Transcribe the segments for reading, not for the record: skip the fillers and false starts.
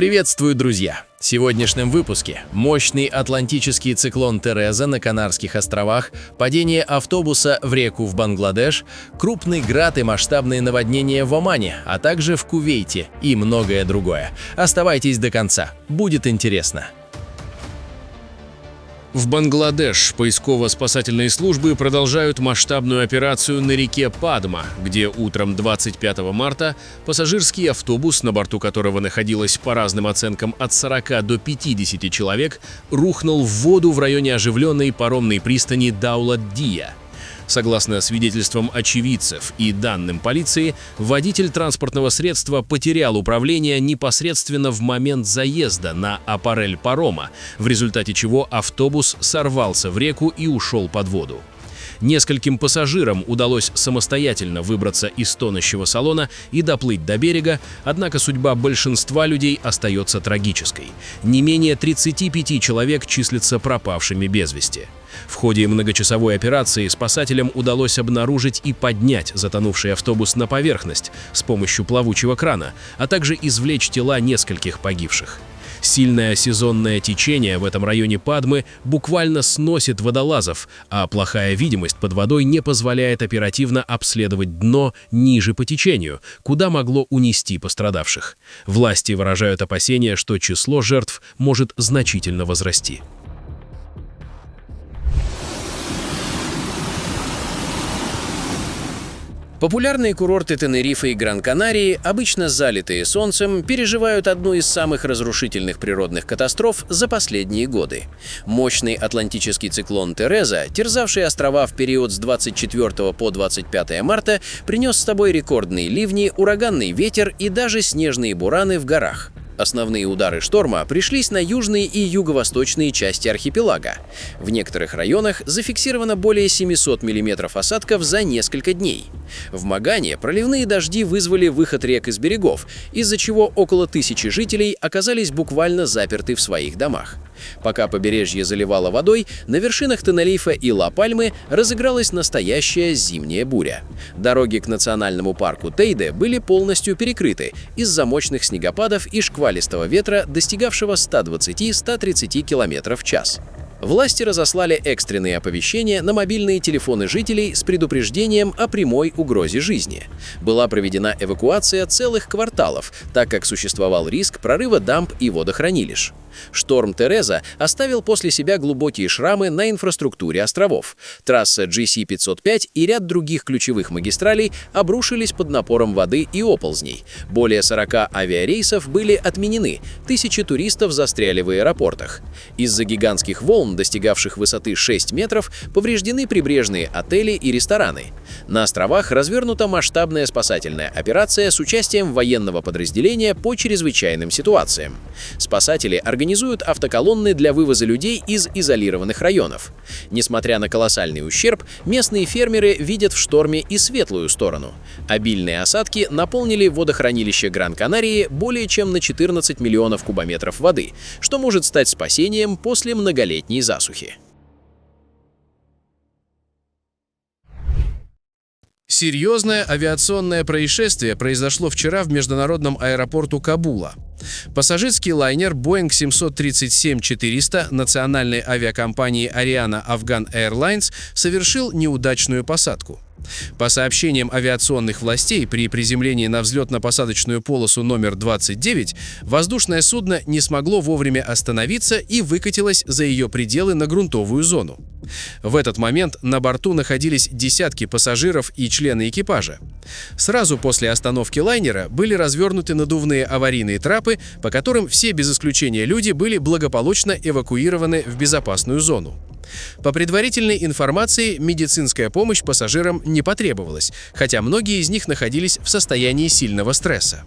Приветствую, друзья! В сегодняшнем выпуске мощный атлантический циклон Тереза на Канарских островах, падение автобуса в реку в Бангладеш, крупный град и масштабные наводнения в Омане, а также в Кувейте и многое другое. Оставайтесь до конца, будет интересно. В Бангладеш поисково-спасательные службы продолжают масштабную операцию на реке Падма, где утром 25 марта пассажирский автобус, на борту которого находилось по разным оценкам от 40 до 50 человек, рухнул в воду в районе оживленной паромной пристани Даулат-Дия. Согласно свидетельствам очевидцев и данным полиции, водитель транспортного средства потерял управление непосредственно в момент заезда на аппарель парома, в результате чего автобус сорвался в реку и ушел под воду. Нескольким пассажирам удалось самостоятельно выбраться из тонущего салона и доплыть до берега, однако судьба большинства людей остается трагической. Не менее 35 человек числятся пропавшими без вести. В ходе многочасовой операции спасателям удалось обнаружить и поднять затонувший автобус на поверхность с помощью плавучего крана, а также извлечь тела нескольких погибших. Сильное сезонное течение в этом районе Падмы буквально сносит водолазов, а плохая видимость под водой не позволяет оперативно обследовать дно ниже по течению, куда могло унести пострадавших. Власти выражают опасения, что число жертв может значительно возрасти. Популярные курорты Тенерифе и Гран-Канарии, обычно залитые солнцем, переживают одну из самых разрушительных природных катастроф за последние годы. Мощный атлантический циклон Тереза, терзавший острова в период с 24 по 25 марта, принес с собой рекордные ливни, ураганный ветер и даже снежные бураны в горах. Основные удары шторма пришлись на южные и юго-восточные части архипелага. В некоторых районах зафиксировано более 700 мм осадков за несколько дней. В Магане проливные дожди вызвали выход рек из берегов, из-за чего около 1000 жителей оказались буквально заперты в своих домах. Пока побережье заливало водой, на вершинах Тенерифе и Ла-Пальмы разыгралась настоящая зимняя буря. Дороги к национальному парку Тейде были полностью перекрыты из-за мощных снегопадов и шквалистого ветра, достигавшего 120-130 км в час. Власти разослали экстренные оповещения на мобильные телефоны жителей с предупреждением о прямой угрозе жизни. Была проведена эвакуация целых кварталов, так как существовал риск прорыва дамб и водохранилищ. Шторм Тереза оставил после себя глубокие шрамы на инфраструктуре островов. Трасса GC-505 и ряд других ключевых магистралей обрушились под напором воды и оползней. Более 40 авиарейсов были отменены, тысячи туристов застряли в аэропортах. Из-за гигантских волн, достигавших высоты 6 метров, повреждены прибрежные отели и рестораны. На островах развернута масштабная спасательная операция с участием военного подразделения по чрезвычайным ситуациям. Спасатели организуют автоколонны для вывоза людей из изолированных районов. Несмотря на колоссальный ущерб, местные фермеры видят в шторме и светлую сторону. Обильные осадки наполнили водохранилище Гран-Канарии более чем на 14 миллионов кубометров воды, что может стать спасением после многолетней засухи. Серьезное авиационное происшествие произошло вчера в международном аэропорту Кабула. Пассажирский лайнер Boeing 737-400 национальной авиакомпании Ariana Afghan Airlines совершил неудачную посадку. По сообщениям авиационных властей, при приземлении на взлетно-посадочную полосу номер 29 воздушное судно не смогло вовремя остановиться и выкатилось за ее пределы на грунтовую зону. В этот момент на борту находились десятки пассажиров и члены экипажа. Сразу после остановки лайнера были развернуты надувные аварийные трапы, по которым все без исключения люди были благополучно эвакуированы в безопасную зону. По предварительной информации, медицинская помощь пассажирам не потребовалась, хотя многие из них находились в состоянии сильного стресса.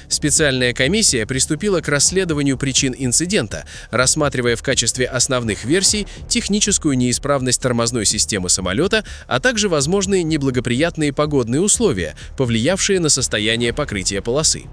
Специальная комиссия приступила к расследованию причин инцидента, рассматривая в качестве основных версий техническую неисправность тормозной системы самолета, а также возможные неблагоприятные погодные условия, повлиявшие на состояние покрытия полосы.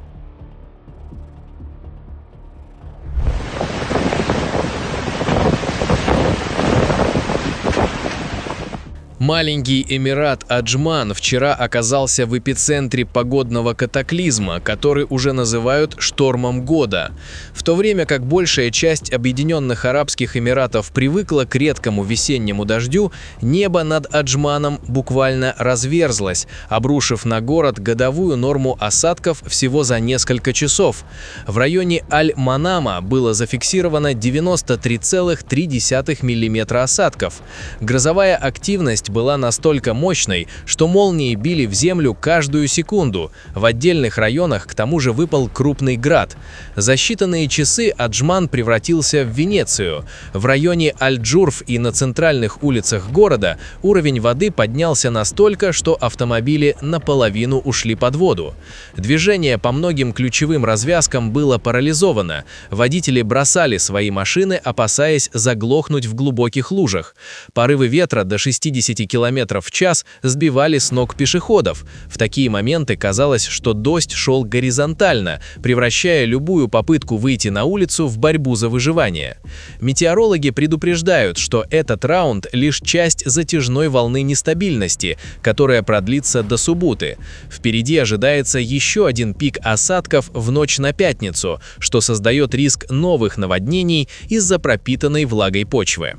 Маленький Эмират Аджман вчера оказался в эпицентре погодного катаклизма, который уже называют «штормом года». В то время как большая часть Объединенных Арабских Эмиратов привыкла к редкому весеннему дождю, небо над Аджманом буквально разверзлось, обрушив на город годовую норму осадков всего за несколько часов. В районе Аль-Манама было зафиксировано 93,3 мм осадков. Грозовая активность была настолько мощной, что молнии били в землю каждую секунду. В отдельных районах к тому же выпал крупный град. За считанные часы Аджман превратился в Венецию. В районе Аль-Джурф и на центральных улицах города уровень воды поднялся настолько, что автомобили наполовину ушли под воду. Движение по многим ключевым развязкам было парализовано. Водители бросали свои машины, опасаясь заглохнуть в глубоких лужах. Порывы ветра до 60 км в час сбивали с ног пешеходов. В такие моменты казалось, что дождь шел горизонтально, превращая любую попытку выйти на улицу в борьбу за выживание. Метеорологи предупреждают, что этот раунд – лишь часть затяжной волны нестабильности, которая продлится до субботы. Впереди ожидается еще один пик осадков в ночь на пятницу, что создает риск новых наводнений из-за пропитанной влагой почвы.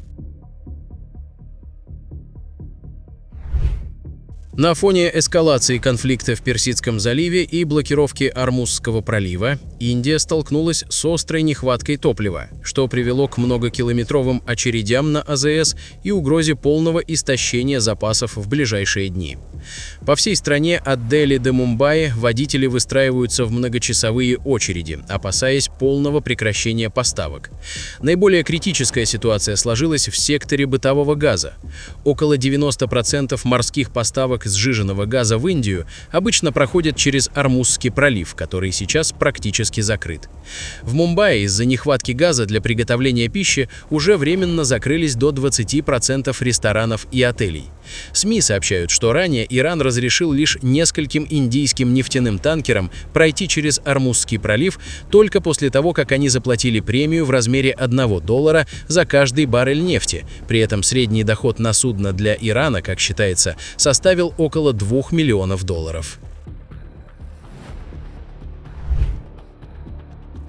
На фоне эскалации конфликта в Персидском заливе и блокировки Ормузского пролива, Индия столкнулась с острой нехваткой топлива, что привело к многокилометровым очередям на АЗС и угрозе полного истощения запасов в ближайшие дни. По всей стране от Дели до Мумбаи водители выстраиваются в многочасовые очереди, опасаясь полного прекращения поставок. Наиболее критическая ситуация сложилась в секторе бытового газа. Около 90% морских поставок сжиженного газа в Индию обычно проходят через Ормузский пролив, который сейчас практически закрыт. В Мумбаи из-за нехватки газа для приготовления пищи уже временно закрылись до 20% ресторанов и отелей. СМИ сообщают, что ранее Иран разрешил лишь нескольким индийским нефтяным танкерам пройти через Ормузский пролив только после того, как они заплатили премию в размере $1 за каждый баррель нефти. При этом средний доход на судно для Ирана, как считается, составил около $2 миллионов.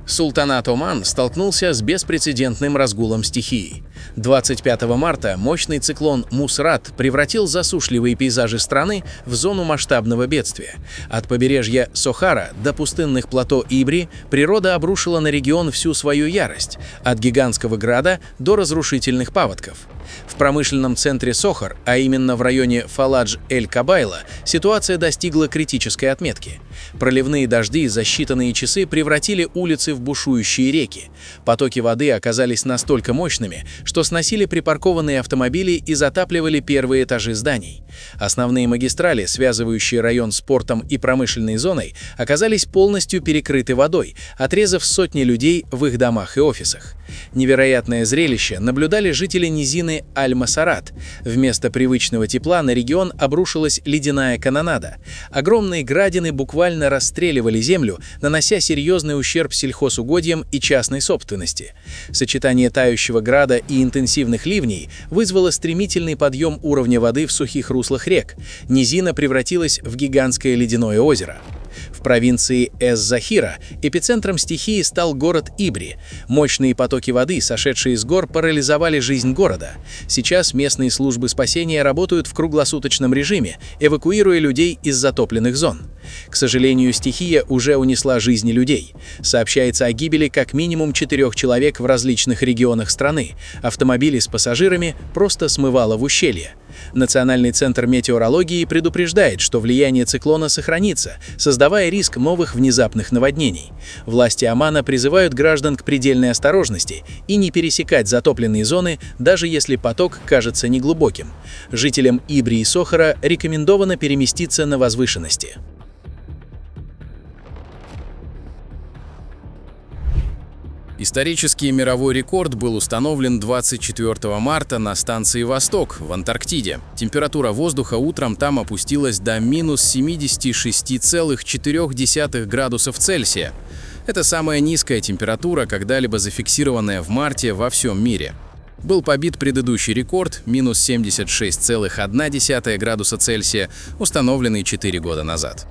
Султанат Оман столкнулся с беспрецедентным разгулом стихии. 25 марта мощный циклон Мусрат превратил засушливые пейзажи страны в зону масштабного бедствия. От побережья Сохара до пустынных плато Ибри природа обрушила на регион всю свою ярость, от гигантского града до разрушительных паводков. В промышленном центре Сохар, а именно в районе Фаладж-эль-Кабайла, ситуация достигла критической отметки. Проливные дожди за считанные часы превратили улицы в бушующие реки. Потоки воды оказались настолько мощными, что сносили припаркованные автомобили и затапливали первые этажи зданий. Основные магистрали, связывающие район с портом и промышленной зоной, оказались полностью перекрыты водой, отрезав сотни людей в их домах и офисах. Невероятное зрелище наблюдали жители низины Аль-Масарат. Вместо привычного тепла на регион обрушилась ледяная канонада. Огромные градины буквально расстреливали землю, нанося серьезный ущерб сельхозугодьям и частной собственности. Сочетание тающего града и интенсивных ливней вызвало стремительный подъем уровня воды в сухих руслах рек. Низина превратилась в гигантское ледяное озеро. В провинции Эз-Захира эпицентром стихии стал город Ибри. Мощные потоки воды, сошедшие с гор, парализовали жизнь города. Сейчас местные службы спасения работают в круглосуточном режиме, эвакуируя людей из затопленных зон. К сожалению, стихия уже унесла жизни людей. Сообщается о гибели как минимум 4 человек в различных регионах страны. Автомобили с пассажирами просто смывало в ущелье. Национальный центр метеорологии предупреждает, что влияние циклона сохранится, создавая риск новых внезапных наводнений. Власти Омана призывают граждан к предельной осторожности и не пересекать затопленные зоны, даже если поток кажется неглубоким. Жителям Ибри и Сохара рекомендовано переместиться на возвышенности. Исторический мировой рекорд был установлен 24 марта на станции «Восток» в Антарктиде. Температура воздуха утром там опустилась до минус 76,4 градусов Цельсия. Это самая низкая температура, когда-либо зафиксированная в марте во всем мире. Был побит предыдущий рекорд – минус 76,1 градуса Цельсия, установленный 4 года назад.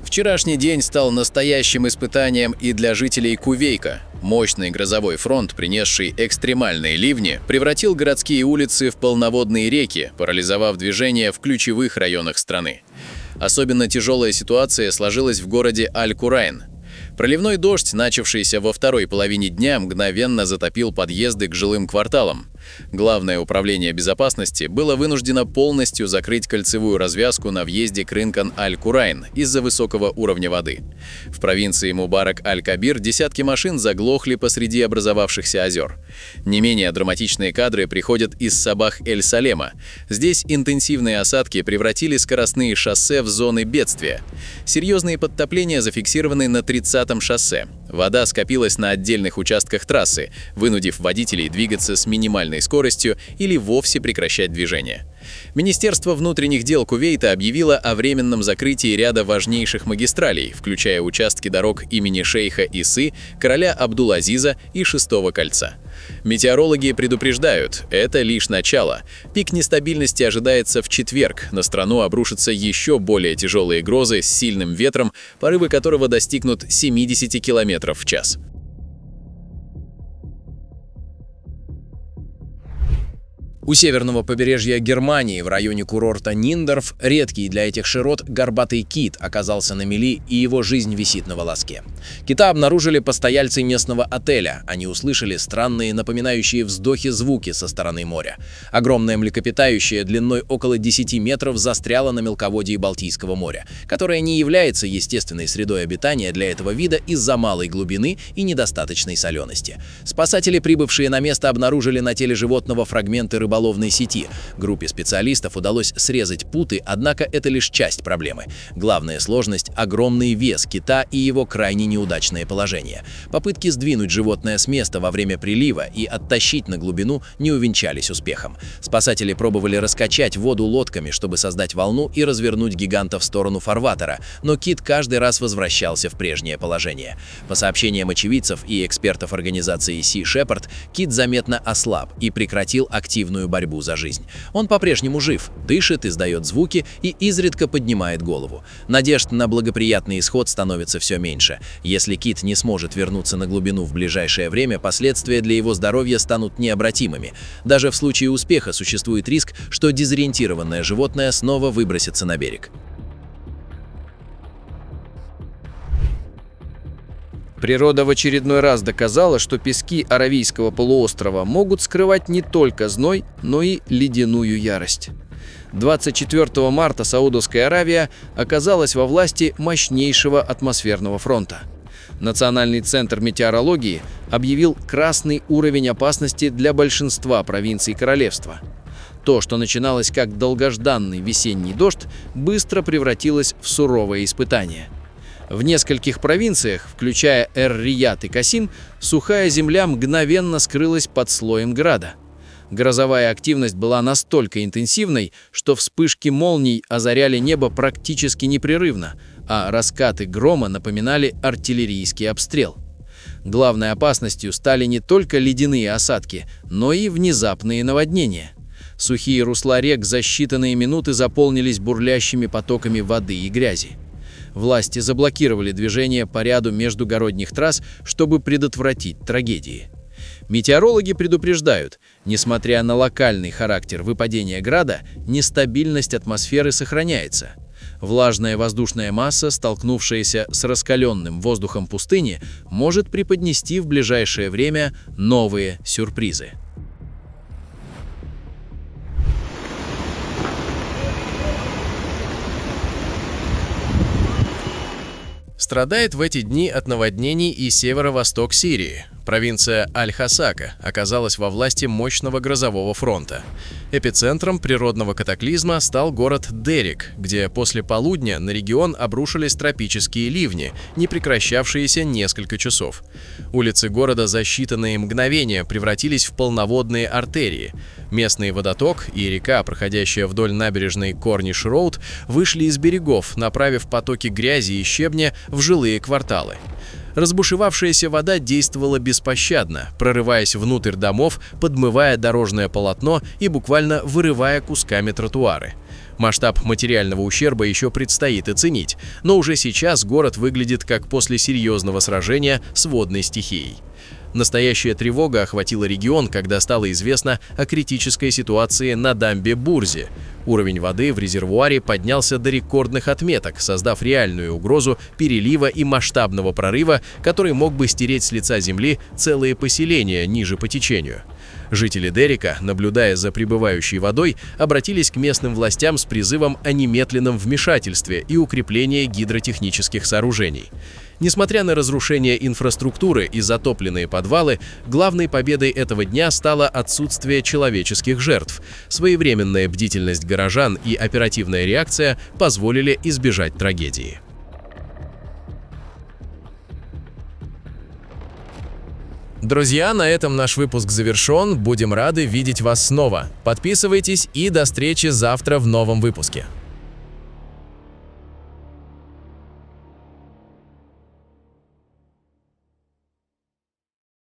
Вчерашний день стал настоящим испытанием и для жителей Кувейка. Мощный грозовой фронт, принесший экстремальные ливни, превратил городские улицы в полноводные реки, парализовав движение в ключевых районах страны. Особенно тяжелая ситуация сложилась в городе Аль-Курайн. Проливной дождь, начавшийся во второй половине дня, мгновенно затопил подъезды к жилым кварталам. Главное управление безопасности было вынуждено полностью закрыть кольцевую развязку на въезде к рынкам Аль-Курайн из-за высокого уровня воды. В провинции Мубарак-Аль-Кабир десятки машин заглохли посреди образовавшихся озер. Не менее драматичные кадры приходят из Сабах-эль-Салема. Здесь интенсивные осадки превратили скоростные шоссе в зоны бедствия. Серьезные подтопления зафиксированы на 30-м шоссе. Вода скопилась на отдельных участках трассы, вынудив водителей двигаться с минимальной скоростью или вовсе прекращать движение. Министерство внутренних дел Кувейта объявило о временном закрытии ряда важнейших магистралей, включая участки дорог имени шейха Исы, короля Абдул-Азиза и Шестого кольца. Метеорологи предупреждают, это лишь начало. Пик нестабильности ожидается в четверг. На страну обрушатся еще более тяжелые грозы с сильным ветром, порывы которого достигнут 70 км в час. У северного побережья Германии в районе курорта Ниндорф редкий для этих широт горбатый кит оказался на мели, и его жизнь висит на волоске. Кита обнаружили постояльцы местного отеля. Они услышали странные, напоминающие вздохи звуки со стороны моря. Огромное млекопитающее длиной около 10 метров застряло на мелководье Балтийского моря, которое не является естественной средой обитания для этого вида из-за малой глубины и недостаточной солености. Спасатели, прибывшие на место, обнаружили на теле животного фрагменты рыболовной сети. Группе специалистов удалось срезать путы, однако это лишь часть проблемы. Главная сложность – огромный вес кита и его крайне неудачное положение. Попытки сдвинуть животное с места во время прилива и оттащить на глубину не увенчались успехом. Спасатели пробовали раскачать воду лодками, чтобы создать волну и развернуть гиганта в сторону фарватера, но кит каждый раз возвращался в прежнее положение. По сообщениям очевидцев и экспертов организации Sea Shepherd, кит заметно ослаб и прекратил активную борьбу за жизнь. Он по-прежнему жив, дышит, издает звуки и изредка поднимает голову. Надежд на благоприятный исход становится все меньше. Если кит не сможет вернуться на глубину в ближайшее время, последствия для его здоровья станут необратимыми. Даже в случае успеха существует риск, что дезориентированное животное снова выбросится на берег. Природа в очередной раз доказала, что пески Аравийского полуострова могут скрывать не только зной, но и ледяную ярость. 24 марта Саудовская Аравия оказалась во власти мощнейшего атмосферного фронта. Национальный центр метеорологии объявил красный уровень опасности для большинства провинций королевства. То, что начиналось как долгожданный весенний дождь, быстро превратилось в суровое испытание. В нескольких провинциях, включая Эр-Рияд и Касим, сухая земля мгновенно скрылась под слоем града. Грозовая активность была настолько интенсивной, что вспышки молний озаряли небо практически непрерывно, а раскаты грома напоминали артиллерийский обстрел. Главной опасностью стали не только ледяные осадки, но и внезапные наводнения. Сухие русла рек за считанные минуты заполнились бурлящими потоками воды и грязи. Власти заблокировали движение по ряду междугородних трасс, чтобы предотвратить трагедии. Метеорологи предупреждают, несмотря на локальный характер выпадения града, нестабильность атмосферы сохраняется. Влажная воздушная масса, столкнувшаяся с раскаленным воздухом пустыни, может преподнести в ближайшее время новые сюрпризы. Страдает в эти дни от наводнений и северо-восток Сирии. Провинция Аль-Хасака оказалась во власти мощного грозового фронта. Эпицентром природного катаклизма стал город Дерик, где после полудня на регион обрушились тропические ливни, не прекращавшиеся несколько часов. Улицы города за считанные мгновения превратились в полноводные артерии. Местный водоток и река, проходящая вдоль набережной Корниш-Роуд, вышли из берегов, направив потоки грязи и щебня в жилые кварталы. Разбушевавшаяся вода действовала беспощадно, прорываясь внутрь домов, подмывая дорожное полотно и буквально вырывая кусками тротуары. Масштаб материального ущерба еще предстоит оценить, но уже сейчас город выглядит как после серьезного сражения с водной стихией. Настоящая тревога охватила регион, когда стало известно о критической ситуации на дамбе Бурзи. Уровень воды в резервуаре поднялся до рекордных отметок, создав реальную угрозу перелива и масштабного прорыва, который мог бы стереть с лица земли целые поселения ниже по течению. Жители Дерека, наблюдая за прибывающей водой, обратились к местным властям с призывом о немедленном вмешательстве и укреплении гидротехнических сооружений. Несмотря на разрушение инфраструктуры и затопленные подвалы, главной победой этого дня стало отсутствие человеческих жертв. Своевременная бдительность горожан и оперативная реакция позволили избежать трагедии. Друзья, на этом наш выпуск завершен. Будем рады видеть вас снова. Подписывайтесь и до встречи завтра в новом выпуске.